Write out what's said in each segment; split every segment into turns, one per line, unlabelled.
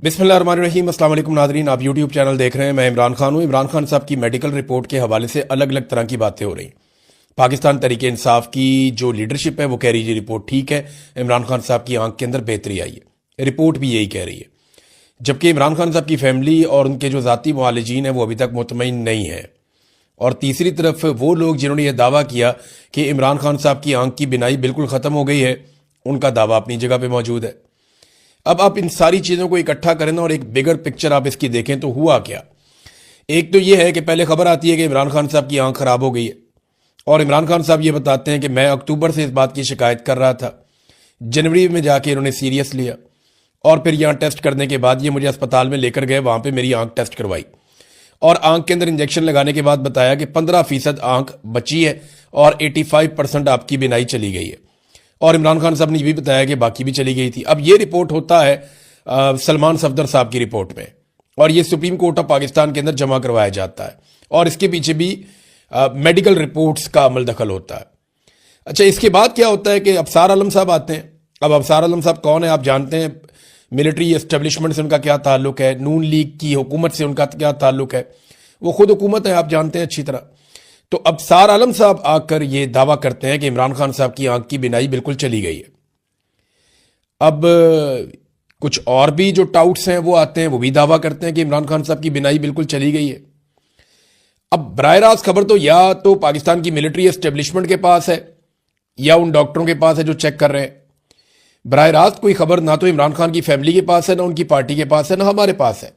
बिस्मिल्लाहिर्रहमानिर्रहीम। अस्सलाम वालेकुम नाज़रीन, आप यूट्यूब चैनल देख रहे हैं। मैं इमरान खान हूँ। इमरान खान साहब की मेडिकल रिपोर्ट के हवाले से अलग अलग तरह की बातें हो रही। पाकिस्तान तहरीक इंसाफ की जो लीडरशिप है वो कह रही है रिपोर्ट ठीक है, इमरान खान साहब की आंख के अंदर बेहतरी आई है। रिपोर्ट भी यही कह रही है, जबकि इमरान खान साहब की फैमिली और उनके जो ज़ाती मुआलिजीन हैं वो अभी तक मुतमईन नहीं है। और तीसरी तरफ वो लोग जिन्होंने यह दावा किया कि इमरान खान साहब की आंख की बिनाई बिल्कुल ख़त्म हो गई है, उनका दावा अपनी जगह पर मौजूद है। अब आप इन सारी चीज़ों को इकट्ठा करें और एक बिगर पिक्चर आप इसकी देखें तो हुआ क्या। एक तो यह है कि पहले खबर आती है कि इमरान खान साहब की आंख खराब हो गई है, और इमरान खान साहब ये बताते हैं कि मैं अक्टूबर से इस बात की शिकायत कर रहा था, जनवरी में जाके इन्होंने सीरियस लिया और फिर यहाँ टेस्ट करने के बाद ये मुझे अस्पताल में लेकर गए, वहाँ पर मेरी आंख टेस्ट करवाई और आंख के अंदर इंजेक्शन लगाने के बाद बताया कि 15% आंख बची है और 85% आपकी बिनाई चली गई है। और इमरान खान साहब ने ये भी बताया कि बाकी भी चली गई थी। अब ये रिपोर्ट होता है सलमान सफदर साहब की रिपोर्ट में, और ये सुप्रीम कोर्ट ऑफ पाकिस्तान के अंदर जमा करवाया जाता है, और इसके पीछे भी मेडिकल रिपोर्ट्स का अमल दखल होता है। अच्छा, इसके बाद क्या होता है कि अफसार आलम साहब आते हैं। अब अफसार आलम साहब कौन है आप जानते हैं। मिलिट्री एस्टेब्लिशमेंट से उनका क्या ताल्लुक है, नून लीग की हुकूमत से उनका क्या ताल्लुक है, वो खुद हुकूमत है, आप जानते हैं अच्छी तरह। तो अफसार आलम साहब आकर ये दावा करते हैं कि इमरान खान साहब की आंख की बिनाई बिल्कुल चली गई है। अब कुछ और भी जो टाउट्स हैं वो आते हैं, वो भी दावा करते हैं कि इमरान खान साहब की बिनाई बिल्कुल चली गई है। अब बराह रास्त खबर तो या तो पाकिस्तान की मिलिट्री एस्टेब्लिशमेंट के पास है या उन डॉक्टरों के पास है जो चेक कर रहे हैं। बराह रास्त कोई खबर ना तो इमरान खान की फैमिली के पास है, ना उनकी पार्टी के पास है, ना हमारे पास है,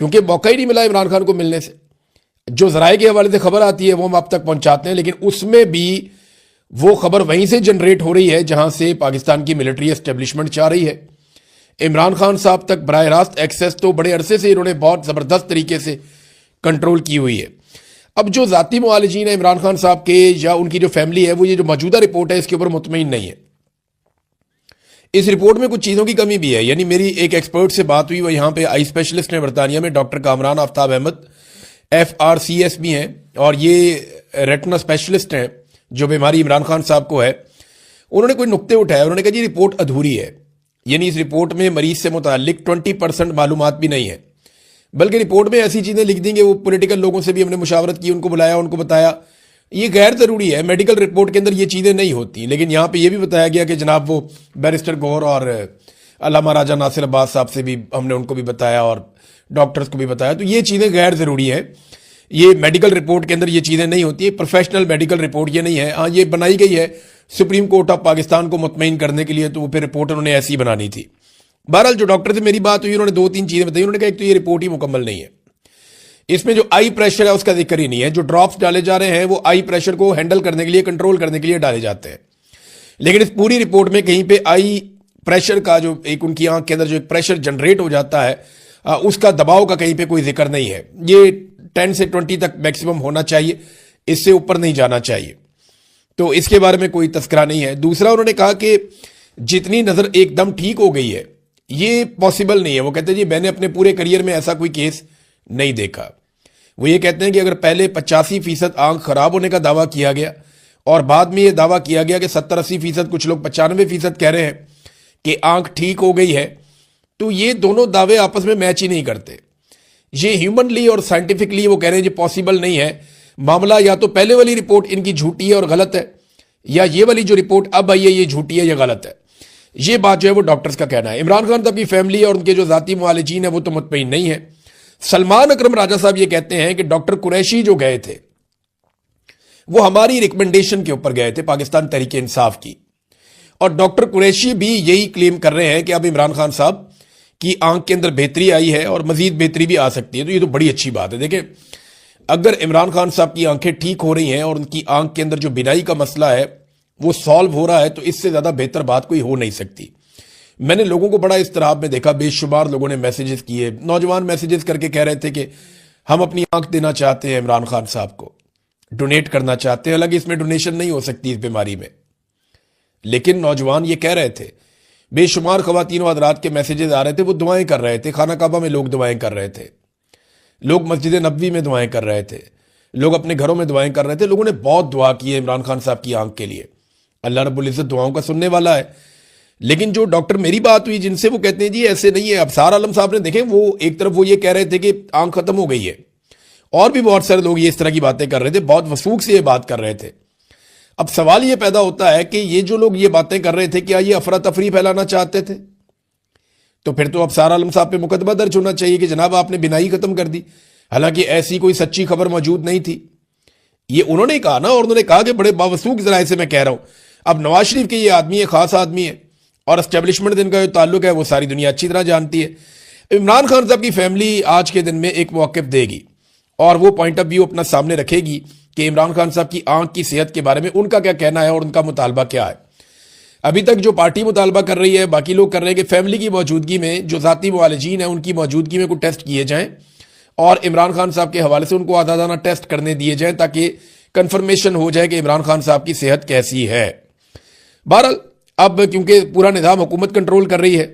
क्योंकि मौका ही नहीं मिला इमरान खान को मिलने से। जो जराए के हवाले से खबर आती है वो हम आप तक पहुंचाते हैं, लेकिन उसमें भी वो खबर वहीं से जनरेट हो रही है जहां से पाकिस्तान की मिलिट्री एस्टेब्लिशमेंट चाह रही है। इमरान खान साहब तक बराह रास्त एक्सेस तो बड़े अरसे से इन्होंने बहुत ज़बरदस्त तरीके से कंट्रोल की हुई है। अब जो ज़ाती मुआलिजीन है इमरान खान साहब के या उनकी जो फैमिली है, वो ये जो मौजूदा रिपोर्ट है इसके ऊपर मुतमईन नहीं है। इस रिपोर्ट में कुछ चीज़ों की कमी भी है। यानी मेरी एक एक्सपर्ट से बात हुई, वो यहाँ पे आई स्पेशलिस्ट हैं बरतानिया में, डॉक्टर कामरान आफ्ताब अहमद FRCS भी हैं, और ये रेटिना स्पेशलिस्ट हैं जो बीमारी इमरान खान साहब को है। उन्होंने कोई नुक्ते उठाए, उन्होंने कहा जी रिपोर्ट अधूरी है। यानी इस रिपोर्ट में मरीज से मुतालिक 20% मालूमात भी नहीं है, बल्कि रिपोर्ट में ऐसी चीज़ें लिख देंगे। वो पॉलिटिकल लोगों से भी हमने मुशावरत की, उनको बुलाया, उनको बताया ये गैर ज़रूरी है, मेडिकल रिपोर्ट के अंदर ये चीज़ें नहीं होती। लेकिन यहाँ पे ये भी बताया गया कि जनाब वो बैरिस्टर गौर और अल्लामा राजा नासिर अब्बास साहब से भी हमने उनको भी बताया और डॉक्टर्स को भी बताया, तो ये चीज़ें गैर ज़रूरी है। ये मेडिकल रिपोर्ट के अंदर ये चीज़ें नहीं होती है, प्रोफेशनल मेडिकल रिपोर्ट ये नहीं है। हाँ, ये बनाई गई है सुप्रीम कोर्ट ऑफ पाकिस्तान को मुतमईन करने के लिए, तो वो फिर रिपोर्ट उन्होंने ऐसी बनानी थी। बहरहाल जो डॉक्टर से मेरी बात हुई, उन्होंने 2-3 चीज़ें बताई। उन्होंने कहा एक तो ये रिपोर्ट ही मुकम्मल नहीं है, इसमें जो आई प्रेशर है उसका जिक्र ही नहीं है। जो ड्रॉप्स डाले जा रहे हैं वो आई प्रेशर को हैंडल करने के लिए, कंट्रोल करने के लिए डाले जाते हैं, लेकिन इस पूरी रिपोर्ट में कहीं पे आई प्रेशर का जो एक उनकी आंख के अंदर जो एक प्रेशर जनरेट हो जाता है उसका दबाव का कहीं पे कोई जिक्र नहीं है। ये 10 से 20 तक मैक्सिमम होना चाहिए, इससे ऊपर नहीं जाना चाहिए, तो इसके बारे में कोई तस्करा नहीं है। दूसरा, उन्होंने कहा कि जितनी नज़र एकदम ठीक हो गई है ये पॉसिबल नहीं है। वो कहते हैं जी मैंने अपने पूरे करियर में ऐसा कोई केस नहीं देखा। वो ये कहते हैं कि अगर पहले 85% आंख खराब होने का दावा किया गया और बाद में ये दावा किया गया कि 70-80%, कुछ लोग 95% कह रहे हैं कि आंख ठीक हो गई है, तो ये दोनों दावे आपस में मैच ही नहीं करते। ये ह्यूमनली और साइंटिफिकली वो कह रहे हैं जी पॉसिबल नहीं है। मामला या तो पहले वाली रिपोर्ट इनकी झूठी है और गलत है, या ये वाली जो रिपोर्ट अब आई है ये झूठी है या गलत है। ये बात जो है वो डॉक्टर्स का कहना है। इमरान खान साहब की फैमिली और उनके जो जाती मुआलिजीन है वो तो मुतमईन नहीं है। सलमान अकरम राजा साहब ये कहते हैं कि डॉक्टर कुरैशी जो गए थे वो हमारी रिकमेंडेशन के ऊपर गए थे, पाकिस्तान तहरीक इंसाफ की, और डॉक्टर कुरैशी भी यही क्लेम कर रहे हैं कि अब इमरान खान साहब की आंख के अंदर बेहतरी आई है और मजीद बेहतरी भी आ सकती है। तो ये तो बड़ी अच्छी बात है। देखिए, अगर इमरान खान साहब की आंखें ठीक हो रही हैं और उनकी आंख के अंदर जो बिनाई का मसला है वो सॉल्व हो रहा है, तो इससे ज़्यादा बेहतर बात कोई हो नहीं सकती। मैंने लोगों को बड़ा इस्तराब में देखा, बेशुमार लोगों ने मैसेजेस किए, नौजवान मैसेजेस करके कह रहे थे कि हम अपनी आंख देना चाहते हैं इमरान खान साहब को, डोनेट करना चाहते हैं। हालांकि इसमें डोनेशन नहीं हो सकती इस बीमारी में, लेकिन नौजवान ये कह रहे थे। बेशुमार खवातीन और हज़रात के मैसेजेस आ रहे थे, वो दुआएं कर रहे थे। खाना काबा में लोग दुआएं कर रहे थे, लोग मस्जिद नबवी में दुआएं कर रहे थे, लोग अपने घरों में दुआएं कर रहे थे। लोगों ने बहुत दुआ की है इमरान खान साहब की आंख के लिए। अल्लाह रब्बुल इज़्ज़त दुआओं का सुनने वाला है। लेकिन जो डॉक्टर मेरी बात हुई जिनसे, वो कहते हैं जी ऐसे नहीं है। अबसार आलम साहब ने देखें, वो एक तरफ वो ये कह रहे थे कि आंख खत्म हो गई है, और भी बहुत सारे लोग ये इस तरह की बातें कर रहे थे, बहुत वसूख से ये बात कर रहे थे। अब सवाल ये पैदा होता है कि ये जो लोग ये बातें कर रहे थे, क्या ये अफरा तफरी फैलाना चाहते थे? तो फिर तो अबसार आलम साहब पे मुकदमा दर्ज होना चाहिए कि जनाब आपने बिनाई खत्म कर दी, हालांकि ऐसी कोई सच्ची खबर मौजूद नहीं थी। ये उन्होंने कहा ना, और उन्होंने कहा कि बड़े बावसूख जराये से मैं कह रहा हूं। अब नवाज शरीफ के ये आदमी है, खास आदमी है, और एस्टेब्लिशमेंट दिन का जो ताल्लुक है वो सारी दुनिया अच्छी तरह जानती है। इमरान खान साहब की फैमिली आज के दिन में एक मौक़िफ़ देगी और वो पॉइंट ऑफ व्यू अपना सामने रखेगी कि इमरान खान साहब की आंख की सेहत के बारे में उनका क्या कहना है और उनका मुतालबा क्या है। अभी तक जो पार्टी मुतालबा कर रही है, बाकी लोग कर रहे हैं कि फैमिली की मौजूदगी में जो ज़ाती मुआलजीन है उनकी मौजूदगी में कुछ टेस्ट किए जाएं और इमरान खान साहब के हवाले से उनको आज़ादाना टेस्ट करने दिए जाएं ताकि कंफर्मेशन हो जाए कि इमरान खान साहब की सेहत कैसी है। बहरहाल अब क्योंकि पूरा निज़ाम हुकूमत कंट्रोल कर रही है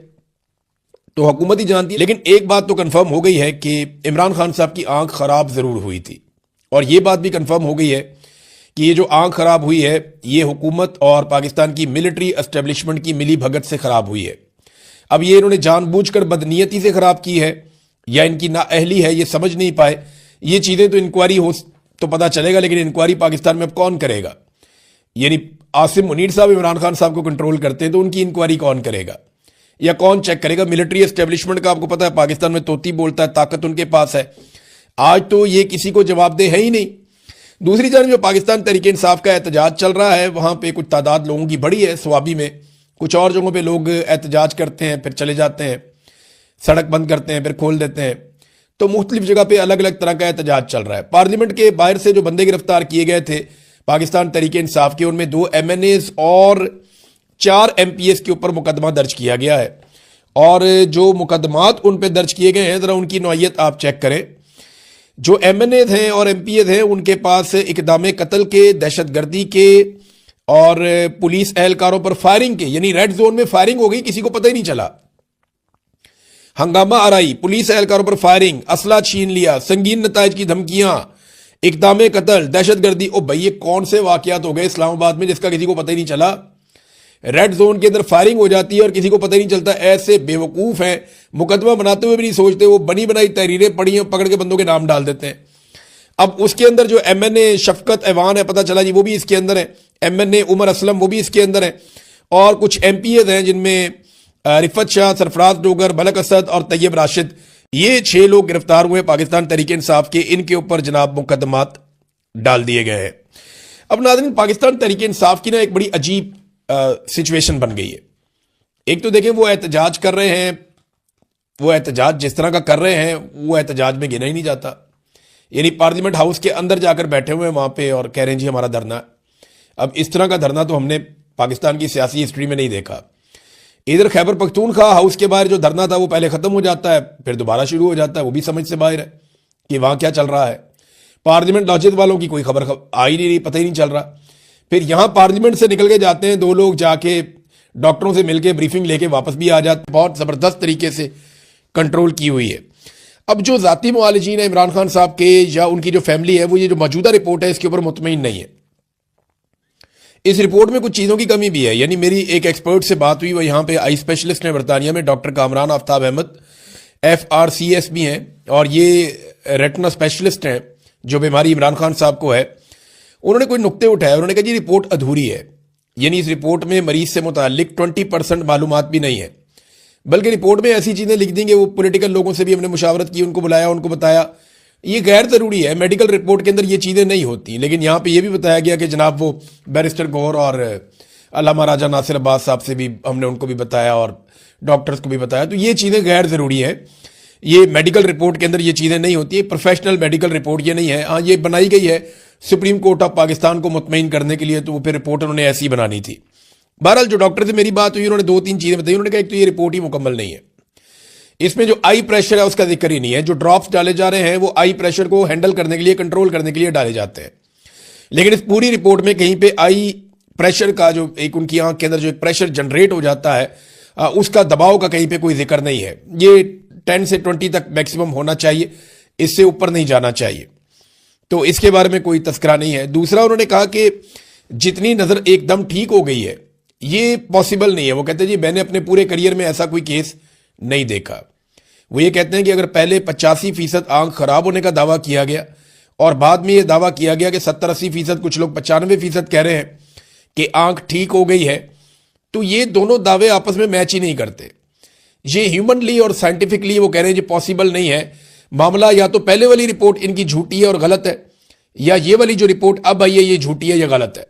तो हुकूमत ही जानती है, लेकिन एक बात तो कंफर्म हो गई है कि इमरान खान साहब की आंख खराब जरूर हुई थी, और ये बात भी कंफर्म हो गई है कि ये जो आंख खराब हुई है ये हुकूमत और पाकिस्तान की मिलिट्री एस्टेब्लिशमेंट की मिली भगत से खराब हुई है। अब ये इन्होंने जानबूझकर बदनीयती से खराब की है या इनकी नाअहली है, ये समझ नहीं पाए। ये चीजें तो इंक्वायरी हो तो पता चलेगा, लेकिन इंक्वायरी पाकिस्तान में अब कौन करेगा? यानी आसिम मुनीर साहब इमरान खान साहब को कंट्रोल करते हैं तो उनकी इंक्वायरी कौन करेगा या कौन चेक करेगा? मिलिट्री एस्टेब्लिशमेंट का आपको पता है पाकिस्तान में तोती बोलता है, ताकत उनके पास है। आज तो ये किसी को जवाबदेह है ही नहीं। दूसरी जानब जो पाकिस्तान तहरीक इंसाफ का एहतजाज चल रहा है वहां पे कुछ तादाद लोगों की बड़ी है स्वाबी में, कुछ और जगहों पे लोग एहतजाज करते हैं फिर चले जाते हैं, सड़क बंद करते हैं फिर खोल देते हैं, तो मुख्तलिफ जगह पे अलग अलग तरह का एहतजाज चल रहा है। पार्लियामेंट के बाहर से जो बंदे गिरफ्तार किए गए थे पाकिस्तान तहरीक इंसाफ के, उनमें 2 MNAs और 4 MPs के ऊपर मुकदमा दर्ज किया गया है, और जो मुकदमात उन पे दर्ज किए गए हैं जरा उनकी नौयत आप चेक करें। जो MNAs हैं और MPs हैं उनके पास इक़दाम कत्ल के, दहशतगर्दी के और पुलिस एहलकारों पर फायरिंग के, यानी रेड जोन में फायरिंग हो गई, किसी को पता ही नहीं चला, हंगामा आराई, पुलिस एहलकारों पर फायरिंग, असला छीन लिया, संगीन नताइज की धमकियां, इक़दाम कत्ल, दहशतगर्दी। ओ भाई ये कौन से वाकयात हो गए इस्लामाबाद में जिसका किसी को पता ही नहीं चला? रेड जोन के अंदर फायरिंग हो जाती है और किसी को पता ही नहीं चलता। ऐसे बेवकूफ हैं, मुकदमा बनाते हुए भी नहीं सोचते, वो बनी बनाई तहरीरें पड़ी हैं, पकड़ के बंदों के नाम डाल देते हैं। अब उसके अंदर जो MNA शफकत ऐवान है, पता चला जी वो भी इसके अंदर है, MNA उमर असलम वो भी इसके अंदर है, और कुछ MPs हैं जिनमें रिफत शाह, सरफराज डोगर, मलक असद और तैयब राशिद, ये 6 लोग गिरफ्तार हुए पाकिस्तान तहरीक इंसाफ के। इनके ऊपर जनाब मुकदमात डाल दिए गए हैं। अब नाज़रीन पाकिस्तान तहरीक इंसाफ की ना एक बड़ी अजीब सिचुएशन बन गई है। एक तो देखें वो एहतजाज कर रहे हैं, वो एहतजाज जिस तरह का कर रहे हैं वो एहतजाज में गिना ही नहीं जाता। यानी पार्लियामेंट हाउस के अंदर जाकर बैठे हुए हैं वहां पे और कह रहे हैं जी हमारा धरना है। अब इस तरह का धरना तो हमने पाकिस्तान की सियासी हिस्ट्री में नहीं देखा। इधर खैबर पख्तूनख्वा हाउस के बाहर जो धरना था वो पहले खत्म हो जाता है फिर दोबारा शुरू हो जाता है, वो भी समझ से बाहर है कि वहां क्या चल रहा है। पार्लियामेंट लॉजिद वालों की कोई खबर आ ही नहीं रही, पता ही नहीं चल रहा। फिर यहां पार्लियामेंट से निकल के जाते हैं 2 लोग, जाके डॉक्टरों से मिलके ब्रीफिंग लेके वापस भी आ जाते। बहुत जबरदस्त तरीके से कंट्रोल की हुई है। अब जो जाती मुआलिजीन है इमरान खान साहब के या उनकी जो फैमिली है वो ये जो मौजूदा रिपोर्ट है इसके ऊपर मुतमईन नहीं है। इस रिपोर्ट में कुछ चीज़ों की कमी भी है। यानी मेरी एक एक्सपर्ट से बात हुई, वो यहाँ पे आई स्पेशलिस्ट हैं बरतानिया में, डॉक्टर कामरान आफ्ताब अहमद, FRCS भी हैं और ये रेटिना स्पेशलिस्ट हैं जो बीमारी इमरान खान साहब को है। उन्होंने कोई नुक्ते उठाए, उन्होंने कहा जी रिपोर्ट अधूरी है। यानी इस रिपोर्ट में मरीज से मुतालिक 20% मालूमात भी नहीं है, बल्कि रिपोर्ट में ऐसी चीज़ें लिख देंगे। वो पॉलिटिकल लोगों से भी हमने मुशावरत की, उनको बुलाया, उनको बताया ये गैर ज़रूरी है, मेडिकल रिपोर्ट के अंदर ये चीज़ें नहीं होती। लेकिन यहाँ पे ये भी बताया गया कि जनाब वो बैरिस्टर गौर और अल्लामा राजा नासिर अब्बास साहब से भी हमने उनको भी बताया और डॉक्टर्स को भी बताया, तो ये चीज़ें गैर ज़रूरी है। ये मेडिकल रिपोर्ट के अंदर ये चीज़ें नहीं होती है, प्रोफेशनल मेडिकल रिपोर्ट ये नहीं है। हाँ ये बनाई गई है सुप्रीम कोर्ट ऑफ पाकिस्तान को मुतमईन करने के लिए, तो वो फिर रिपोर्ट उन्होंने ऐसी बनानी थी। बहरहाल जो डॉक्टर से मेरी बात हुई उन्होंने 2-3 चीज़ें बताई। उन्होंने कहा एक तो ये रिपोर्ट ही मुकम्मल नहीं है, इसमें जो आई प्रेशर है उसका जिक्र ही नहीं है। जो ड्रॉप्स डाले जा रहे हैं वो आई प्रेशर को हैंडल करने के लिए, कंट्रोल करने के लिए डाले जाते हैं, लेकिन इस पूरी रिपोर्ट में कहीं पे आई प्रेशर का जो एक उनकी आंख के अंदर जो एक प्रेशर जनरेट हो जाता है उसका दबाव का कहीं पे कोई जिक्र नहीं है। ये 10 से 20 तक मैक्सिमम होना चाहिए, इससे ऊपर नहीं जाना चाहिए, तो इसके बारे में कोई तस्करा नहीं है। दूसरा उन्होंने कहा कि जितनी नज़र एकदम ठीक हो गई है, ये पॉसिबल नहीं है। वो कहते हैं जी मैंने अपने पूरे करियर में ऐसा कोई केस नहीं देखा। वो ये कहते हैं कि अगर पहले 85% आंख खराब होने का दावा किया गया और बाद में ये दावा किया गया कि 70-80%, कुछ लोग 95% कह रहे हैं कि आंख ठीक हो गई है, तो ये दोनों दावे आपस में मैच ही नहीं करते। ये ह्यूमनली और साइंटिफिकली वो कह रहे हैं जी पॉसिबल नहीं है। मामला या तो पहले वाली रिपोर्ट इनकी झूठी है और गलत है, या ये वाली जो रिपोर्ट अब आई है ये झूठी है या गलत है।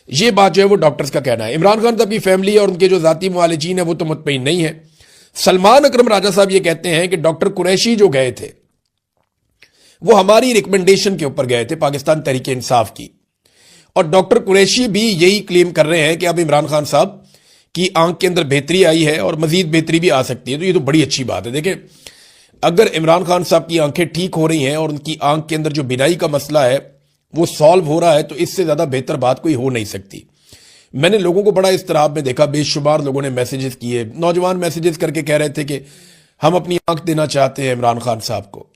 ये बात जो है वो डॉक्टर्स का कहना है। इमरान खान साहब की फैमिली और उनके जो जाती मुआलिजीन है वो तो मुतमईन नहीं है। सलमान अकरम राजा साहब ये कहते हैं कि डॉक्टर कुरैशी जो गए थे वो हमारी रिकमेंडेशन के ऊपर गए थे पाकिस्तान तहरीक इंसाफ की, और डॉक्टर कुरैशी भी यही क्लेम कर रहे हैं कि अब इमरान खान साहब की आंख के अंदर बेहतरी आई है और मजीद बेहतरी भी आ सकती है। तो ये तो बड़ी अच्छी बात है। देखें, अगर इमरान खान साहब की आंखें ठीक हो रही हैं और उनकी आंख के अंदर जो बिनाई का मसला है वो सॉल्व हो रहा है, तो इससे ज्यादा बेहतर बात कोई हो नहीं सकती। मैंने लोगों को बड़ा इस्तराब में देखा, बेशुमार लोगों ने मैसेजेस किए, नौजवान मैसेजेस करके कह रहे थे कि हम अपनी आंख देना चाहते हैं इमरान खान साहब को,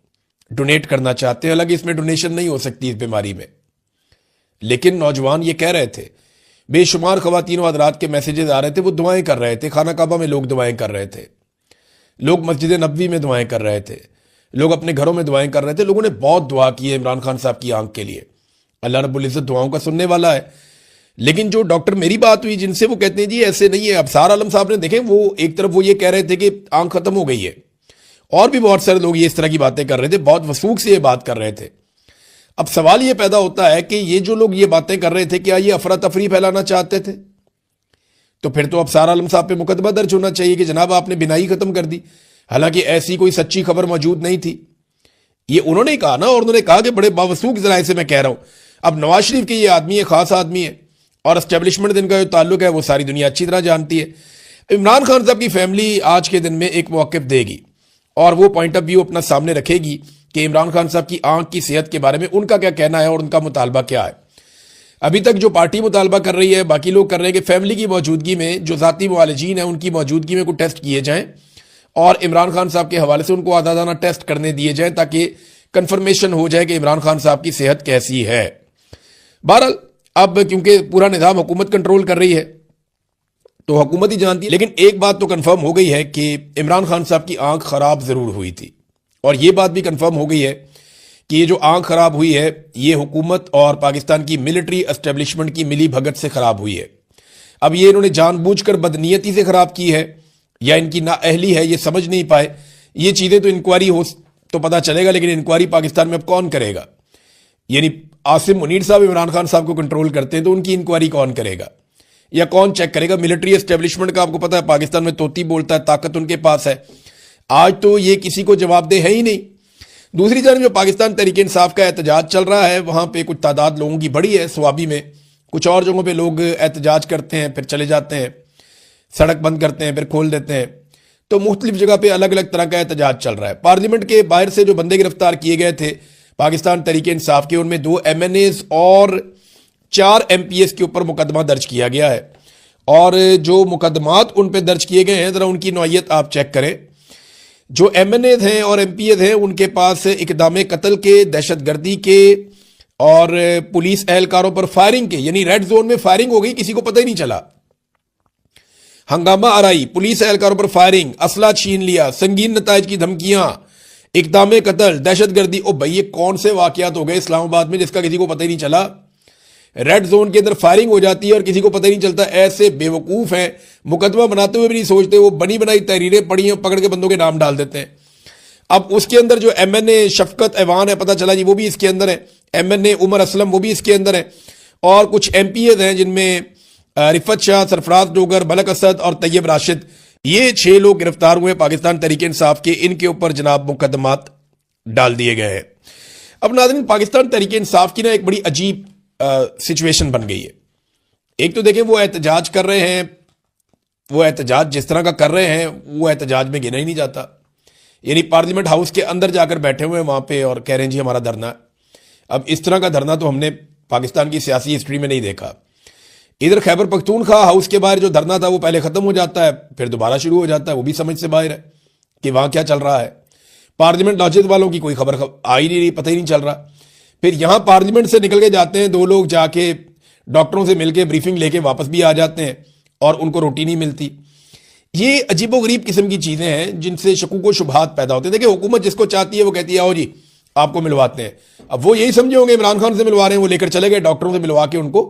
डोनेट करना चाहते हैं। हालांकि इसमें डोनेशन नहीं हो सकती इस बीमारी में, लेकिन नौजवान ये कह रहे थे। बेशुमार खवातीन हज़रात के मैसेजेस आ रहे थे, वो दुआएं कर रहे थे। खाना काबा में लोग दुआएं कर रहे थे, लोग मस्जिद नबवी में दुआएं कर रहे थे, लोग अपने घरों में दुआएं कर रहे थे। लोगों ने बहुत दुआ की है इमरान खान साहब की आंख के लिए। अल्लाह रब्बुल इज़्ज़त दुआओं का सुनने वाला है। लेकिन जो डॉक्टर मेरी बात हुई जिनसे, वो कहते हैं जी ऐसे नहीं है। अबसार आलम साहब ने देखें, वो एक तरफ वो ये कह रहे थे कि आंख खत्म हो गई है, और भी बहुत सारे लोग ये इस तरह की बातें कर रहे थे, बहुत वसूख से ये बात कर रहे थे। अब सवाल ये पैदा होता है कि ये जो लोग ये बातें कर रहे थे, क्या ये अफरा तफरी फैलाना चाहते थे? तो फिर तो अबसार आलम साहब पे मुकदमा दर्ज होना चाहिए कि जनाब आपने बिनाई खत्म कर दी। हालांकि ऐसी कोई सच्ची खबर मौजूद नहीं थी, ये उन्होंने कहा ना, और उन्होंने कहा कि बड़े बावसूख जराए से मैं कह रहा हूं। अब नवाज शरीफ के ये आदमी है, खास आदमी है, और एस्टेब्लिशमेंट दिन का जो ताल्लुक है वो सारी दुनिया अच्छी तरह जानती है। इमरान खान साहब की फैमिली आज के दिन में एक मौक़िफ़ देगी और वो पॉइंट ऑफ व्यू अपना सामने रखेगी कि इमरान खान साहब की आंख की सेहत के बारे में उनका क्या कहना है और उनका मुतालबा क्या है। अभी तक जो पार्टी मुतालबा कर रही है, बाकी लोग कर रहे हैं कि फैमिली की मौजूदगी में जो ज़ाती मुआलिजीन है उनकी मौजूदगी में कोई टेस्ट किए जाएं और इमरान खान साहब के हवाले से उनको आज़ादाना टेस्ट करने दिए जाएं, ताकि कन्फर्मेशन हो जाए कि इमरान खान साहब की सेहत कैसी है। बहरहाल अब क्योंकि पूरा निज़ाम हुकूमत कंट्रोल कर रही है तो हुकूमत ही जानती है। लेकिन एक बात तो कंफर्म हो गई है कि इमरान खान साहब की आंख खराब जरूर हुई थी, और यह बात भी कंफर्म हो गई है कि ये जो आंख खराब हुई है ये हुकूमत और पाकिस्तान की मिलिट्री एस्टेब्लिशमेंट की मिली भगत से खराब हुई है। अब ये इन्होंने जानबूझकर बदनीयती से खराब की है या इनकी नाअहली है, ये समझ नहीं पाए। ये चीजें तो इंक्वायरी हो तो पता चलेगा, लेकिन इंक्वायरी पाकिस्तान में अब कौन करेगा? यानी आसिम मुनीर साहब इमरान खान साहब को कंट्रोल करते हैं, तो उनकी इंक्वायरी कौन करेगा या कौन चेक करेगा? मिलिट्री एस्टेब्लिशमेंट का आपको पता है पाकिस्तान में तोती बोलता है, ताकत उनके पास है। आज तो ये किसी को जवाबदेह है ही नहीं। दूसरी तरफ जो पाकिस्तान तहरीक इंसाफ का एहतजाज चल रहा है, वहां पे कुछ तादाद लोगों की बड़ी है स्वाबी में, कुछ और जगहों पे लोग एहतजाज करते हैं फिर चले जाते हैं, सड़क बंद करते हैं फिर खोल देते हैं। तो मुख्तलिफ जगह पे अलग अलग तरह का एहतजाज चल रहा है। पार्लियामेंट के बाहर से जो बंदे गिरफ्तार किए गए थे पाकिस्तान तहरीक इंसाफ के, उनमें 2 MNAs और 4 MPs के ऊपर मुकदमा दर्ज किया गया है। और जो मुकदमात उन पर दर्ज किए गए हैं, जरा उनकी नौयत आप चेक करें। जो MNAs हैं और MPs हैं, उनके पास इक़दाम कत्ल के, दहशतगर्दी के और पुलिस एहलकारों पर फायरिंग के, यानी रेड जोन में फायरिंग हो गई, किसी को पता ही नहीं चला, हंगामा आराई, पुलिस एहलकारों पर फायरिंग, असला छीन लिया, संगीन नताइज की धमकियां, इक़दाम कत्ल, दहशतगर्दी। ओ भाई, ये कौन से वाकयात हो गए इस्लामाबाद में जिसका किसी को पता ही नहीं चला? रेड जोन के अंदर फायरिंग हो जाती है और किसी को पता ही नहीं चलता। ऐसे बेवकूफ हैं, मुकदमा बनाते हुए भी नहीं सोचते, वो बनी बनाई तहरीरें पड़ी हैं, पकड़ के बंदों के नाम डाल देते हैं। अब उसके अंदर जो MNA शफकत ऐवान है, पता चला जी वो भी इसके अंदर है, MNA उमर असलम वो भी इसके अंदर है, और कुछ MPs हैं जिनमें रिफत शाह, सरफराज डोगर, मलक असद और तैयब राशिद, ये 6 लोग गिरफ्तार हुए पाकिस्तान तहरीक इंसाफ के। इनके ऊपर जनाब मुकदमात डाल दिए गए हैं। अब नाज़रीन, पाकिस्तान तहरीक इंसाफ की ना एक बड़ी अजीब सिचुएशन बन गई है। एक तो देखें, वो एहतजाज कर रहे हैं, वो एहतजाज जिस तरह का कर रहे हैं वो एहतजाज में गिना ही नहीं जाता। यानी पार्लियामेंट हाउस के अंदर जाकर बैठे हुए हैं वहां पे और कह रहे हैं जी हमारा धरना है। अब इस तरह का धरना तो हमने पाकिस्तान की सियासी हिस्ट्री में नहीं देखा। इधर खैबर पख्तूनख्वा हाउस के बाहर जो धरना था वो पहले खत्म हो जाता है फिर दोबारा शुरू हो जाता है, वो भी समझ से बाहर है कि वहां क्या चल रहा है। पार्लियामेंट लॉजिक वालों की कोई खबर आ ही नहीं रही, पता ही नहीं चल रहा। फिर यहां पार्लियामेंट से निकल के जाते हैं 2 लोग, जाके डॉक्टरों से मिलकर ब्रीफिंग लेके वापस भी आ जाते हैं और उनको रोटी नहीं मिलती। ये अजीबोगरीब किस्म की चीजें हैं जिनसे शकूक व शुबहात पैदा होते हैं। देखिए, हुकूमत जिसको चाहती है वो कहती है आओ जी आपको मिलवाते हैं। अब वो यही समझे होंगे इमरान खान से मिलवा रहे हैं, वो लेकर चले गए, डॉक्टरों से मिलवा के उनको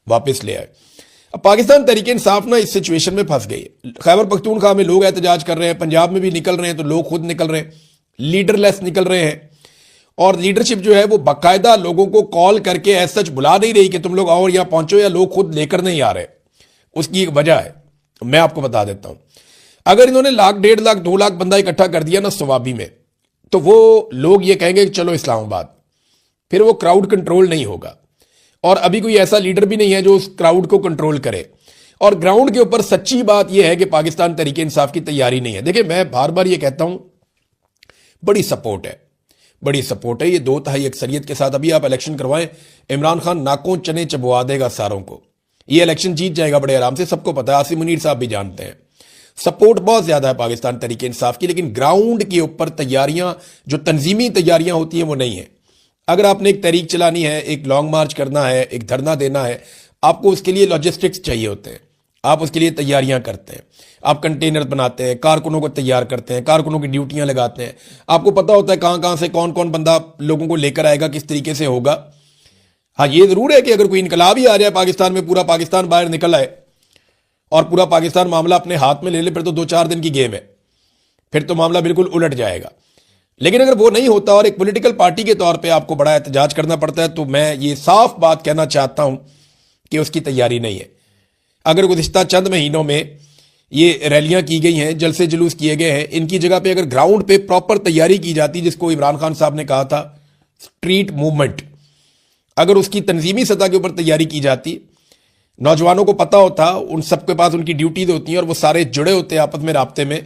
वापस ले आए। अब पाकिस्तान तहरीक इंसाफ ना इस सिचुएशन में फंस गई। खैबर पख्तूनख्वा में लोग एहतजाज कर रहे हैं, पंजाब में भी निकल रहे हैं, तो लोग खुद निकल रहे हैं, लीडरलेस निकल रहे हैं। और लीडरशिप जो है वो बाकायदा लोगों को कॉल करके ऐसा सच बुला नहीं रही कि तुम लोग आओ और यहां पहुंचो, या लोग खुद लेकर नहीं आ रहे। उसकी एक वजह है, मैं आपको बता देता हूं। अगर इन्होंने लाख, 1.5 लाख, 2 लाख बंदा इकट्ठा कर दिया ना सवाबी में, तो वो लोग ये कहेंगे कि चलो इस्लामाबाद, फिर वो क्राउड कंट्रोल नहीं होगा। और अभी कोई ऐसा लीडर भी नहीं है जो उस क्राउड को कंट्रोल करे। और ग्राउंड के ऊपर सच्ची बात यह है कि पाकिस्तान तहरीक इंसाफ की तैयारी नहीं है। देखिए, मैं बार बार ये कहता हूं, बड़ी सपोर्ट है, बड़ी सपोर्ट है। ये 2/3 अक्सरियत के साथ अभी आप इलेक्शन करवाएं, इमरान खान नाकों चने चबवा देगा सारों को। ये इलेक्शन जीत जाएगा बड़े आराम से, सबको पता है, आसिम मुनीर साहब भी जानते हैं। सपोर्ट बहुत ज्यादा है पाकिस्तान तहरीक इंसाफ की, लेकिन ग्राउंड के ऊपर तैयारियां, जो तंजीमी तैयारियां होती हैं, वो नहीं है। अगर आपने एक तहरीक चलानी है, एक लॉन्ग मार्च करना है, एक धरना देना है, आपको उसके लिए लॉजिस्टिक्स चाहिए होते हैं, आप उसके लिए तैयारियां करते हैं, आप कंटेनर बनाते हैं, कारकुनों को तैयार करते हैं, कारकुनों की ड्यूटियां लगाते हैं, आपको पता होता है कहां कहां से कौन कौन बंदा लोगों को लेकर आएगा, किस तरीके से होगा। हाँ, ये जरूर है कि अगर कोई इनकलाब ही आ जाए पाकिस्तान में, पूरा पाकिस्तान बाहर निकल आए और पूरा पाकिस्तान मामला अपने हाथ में ले ले, फिर तो 2-4 दिन की गेम है, फिर तो मामला बिल्कुल उलट जाएगा। लेकिन अगर वो नहीं होता और एक पॉलिटिकल पार्टी के तौर पे आपको बड़ा एहतजाज करना पड़ता है, तो मैं ये साफ बात कहना चाहता हूं कि उसकी तैयारी नहीं है। अगर गुज़िश्ता चंद महीनों में ये रैलियां की गई हैं, जलसे जुलूस किए गए हैं, इनकी जगह पे अगर ग्राउंड पे प्रॉपर तैयारी की जाती, जिसको इमरान खान साहब ने कहा था स्ट्रीट मूवमेंट, अगर उसकी तंजीमी सतह के ऊपर तैयारी की जाती, नौजवानों को पता होता, उन सबके पास उनकी ड्यूटीज होती हैं और वो सारे जुड़े होते हैं आपस में राब्ते में,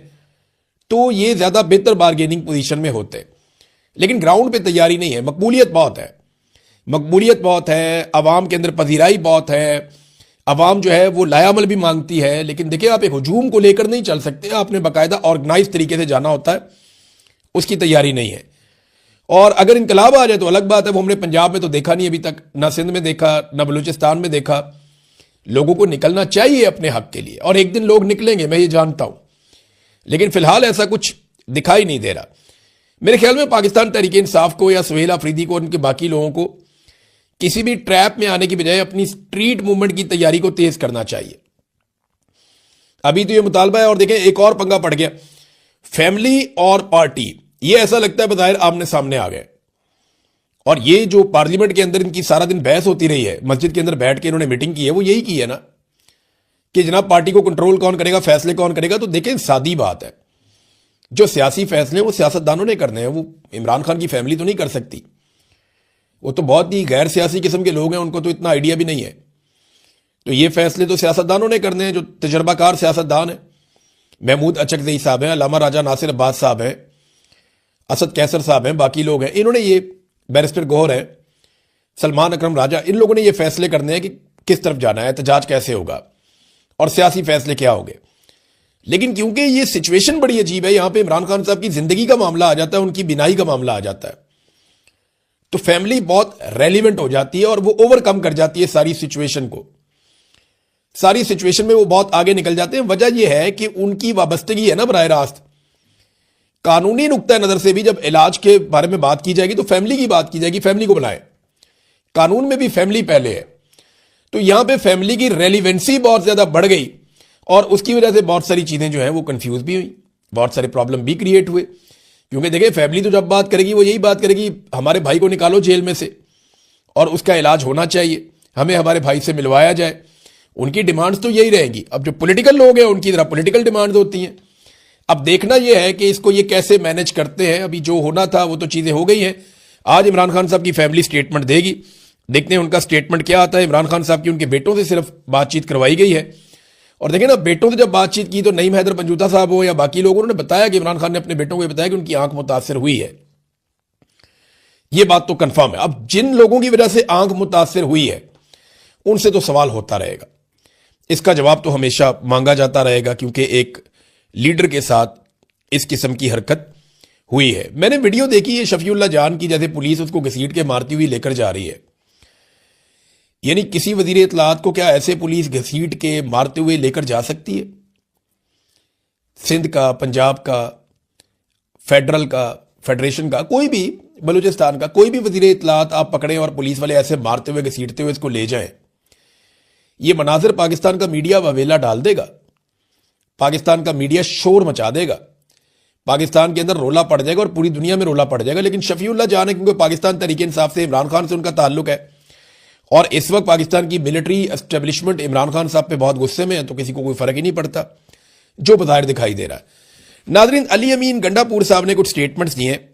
तो ये ज्यादा बेहतर बार्गेनिंग पोजीशन में होते। लेकिन ग्राउंड पे तैयारी नहीं है। मकबूलियत बहुत है, मकबूलियत बहुत है, अवाम के अंदर पजीराई बहुत है, अवाम जो है वो लायामल भी मांगती है। लेकिन देखिए, आप एक हुजूम को लेकर नहीं चल सकते, आपने बाकायदा ऑर्गेनाइज तरीके से जाना होता है, उसकी तैयारी नहीं है। और अगर इनकलाब आ जाए तो अलग बात है, वो हमने पंजाब में तो देखा नहीं अभी तक, ना सिंध में देखा, ना बलूचिस्तान में देखा। लोगों को निकलना चाहिए अपने हक के लिए, और एक दिन लोग निकलेंगे, मैं ये जानता हूं, लेकिन फिलहाल ऐसा कुछ दिखाई नहीं दे रहा। मेरे ख्याल में पाकिस्तान तहरीक इंसाफ को या सुहेल अफरीदी को, उनके बाकी लोगों को किसी भी ट्रैप में आने की बजाय अपनी स्ट्रीट मूवमेंट की तैयारी को तेज करना चाहिए। अभी तो ये मुतालबा है, और देखें एक और पंगा पड़ गया, फैमिली और पार्टी, ये ऐसा लगता है बज़ाहिर आमने सामने आ गए। और ये जो पार्लियामेंट के अंदर इनकी सारा दिन बहस होती रही है, मस्जिद के अंदर बैठ के इन्होंने मीटिंग की है, वो यही की है ना कि जनाब पार्टी को कंट्रोल कौन करेगा, फैसले कौन करेगा। तो देखें, सादी बात है, जो सियासी फैसले वो सियासतदानों ने करने हैं, वो इमरान खान की फैमिली तो नहीं कर सकती। वो तो बहुत ही गैर सियासी किस्म के लोग हैं, उनको तो इतना आइडिया भी नहीं है। तो ये फैसले तो सियासतदानों ने करने हैं, जो तजर्बाकार सियासतदान है। महमूद अचकज़ई साहब हैं, अल्लामा राजा नासिर अब्बास साहब हैं, असद कैसर साहब हैं, बाकी लोग हैं, इन्होंने ये, बैरिस्टर गौहर है, सलमान अकरम राजा, इन लोगों ने ये फैसले करने हैं कि किस तरफ जाना है, एहतजाज कैसे होगा और सियासी फैसले क्या होंगे। लेकिन क्योंकि ये सिचुएशन बड़ी अजीब है, यहां पे इमरान खान साहब की जिंदगी का मामला आ जाता है, उनकी बिनाई का मामला आ जाता है, तो फैमिली बहुत रेलिवेंट हो जाती है और वो ओवरकम कर जाती है सारी सिचुएशन को। सारी सिचुएशन में वो बहुत आगे निकल जाते हैं। वजह यह है कि उनकी वाबस्तगी है ना बराह रास्त। कानूनी नुक्ता नजर से भी जब इलाज के बारे में बात की जाएगी तो फैमिली की बात की जाएगी, फैमिली को बुलाएं। कानून में भी फैमिली पहले है, तो यहां पे फैमिली की रेलिवेंसी बहुत ज्यादा बढ़ गई और उसकी वजह से बहुत सारी चीजें जो है वो कंफ्यूज भी हुई, बहुत सारे प्रॉब्लम भी क्रिएट हुए। क्योंकि देखिए, फैमिली तो जब बात करेगी वो यही बात करेगी, हमारे भाई को निकालो जेल में से और उसका इलाज होना चाहिए, हमें हमारे भाई से मिलवाया जाए। उनकी डिमांड्स तो यही रहेंगी। अब जो पॉलिटिकल लोग हैं उनकी तरह पॉलिटिकल डिमांड्स होती हैं। अब देखना यह है कि इसको ये कैसे मैनेज करते हैं। अभी जो होना था वो तो चीजें हो गई हैं। आज इमरान खान साहब की फैमिली स्टेटमेंट देगी, देखते हैं उनका स्टेटमेंट क्या आता है। इमरान खान साहब की उनके बेटों से सिर्फ बातचीत करवाई गई है, और देखें ना, बेटों से जब बातचीत की तो नईम हैदर पंजूता साहब हो या बाकी लोग, उन्होंने बताया कि इमरान खान ने अपने बेटों को बताया कि उनकी आंख मुतासर हुई है। यह बात तो कंफर्म है। अब जिन लोगों की वजह से आंख मुतासर हुई है उनसे तो सवाल होता रहेगा, इसका जवाब तो हमेशा मांगा जाता रहेगा, क्योंकि एक लीडर के साथ इस किस्म की हरकत हुई है। मैंने वीडियो देखी है शफीउल्लाह जान की, जैसे पुलिस उसको घसीट के मारती हुई लेकर जा रही है। यानी किसी वजीर इत्तलात को क्या ऐसे पुलिस घसीट के मारते हुए लेकर जा सकती है? सिंध का, पंजाब का, फेडरल का, फेडरेशन का, कोई भी, बलूचिस्तान का कोई भी वजीर इत्तलात आप पकड़ें और पुलिस वाले ऐसे मारते हुए घसीटते हुए इसको ले जाएं, ये मनाजिर पाकिस्तान का मीडिया ववेला डाल देगा, पाकिस्तान का मीडिया शोर मचा देगा, पाकिस्तान के अंदर रोला पड़ जाएगा और पूरी दुनिया में रोला पड़ जाएगा। लेकिन शफीउल्लाह जान है, क्योंकि पाकिस्तान तहरीक इंसाफ से इमरान खान से उनका ताल्लुक है और इस वक्त पाकिस्तान की मिलिट्री एस्टेब्लिशमेंट इमरान खान साहब पे बहुत गुस्से में है, तो किसी को कोई फर्क ही नहीं पड़ता जो बज़ाहिर दिखाई दे रहा है। नाज़रीन, अली अमीन गंडापुर साहब ने कुछ स्टेटमेंट्स दिए हैं